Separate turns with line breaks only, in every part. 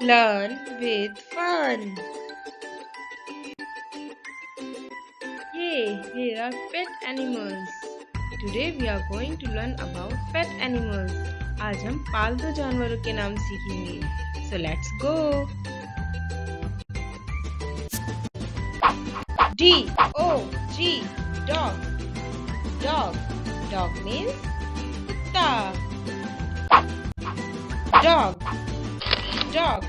Learn with fun. Yay, here are pet animals. Today we are going to learn about pet animals. आज हम पालतू जानवरों के नाम सीखेंगे. So let's go. D-O-G, dog. Dog. Dog means kutta. Dog. Dog.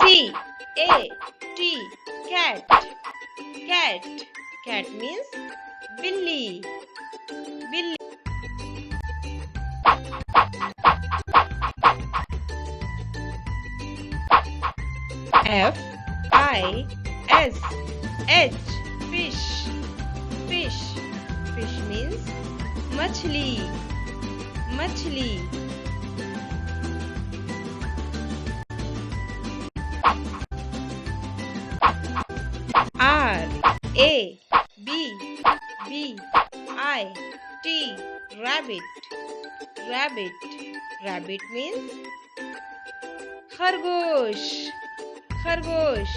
C-A-T, cat. Cat. Cat means billy. Billy. F-I-S-H, fish. Fish. Fish means machli. Machli. R-A-B-B-I-T, rabbit. Rabbit. Rabbit means खरगोश. खरगोश.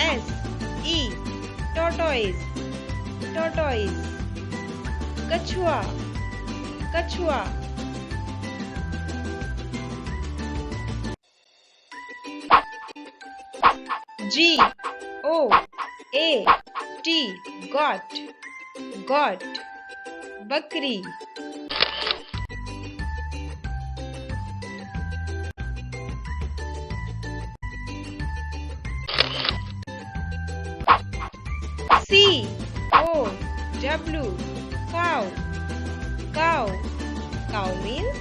T-O-R-T-O-I-S-E, tortoise. Tortoise. कछुआ. कछुआ. G-O-A-T, goat. Goat. बकरी. C-O-W, cow. Cow. Cow means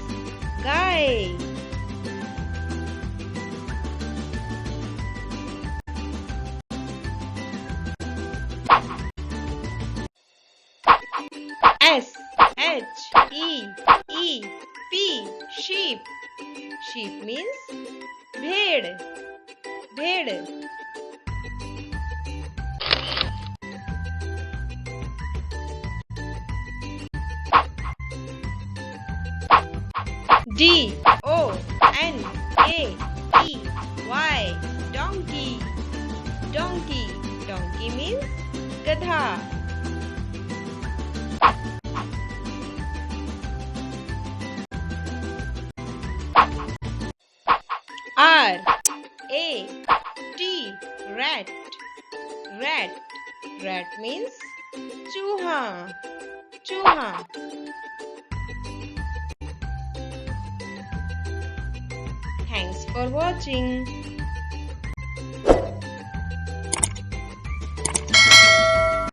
गाय. S-H-E-E-P, sheep. Sheep means भेड़. भेड़. D-O-N-A-E-Y, donkey. Donkey. Donkey means गधा. R-A-T, rat. Rat. Rat means चूहा. चूहा. Thanks for watching.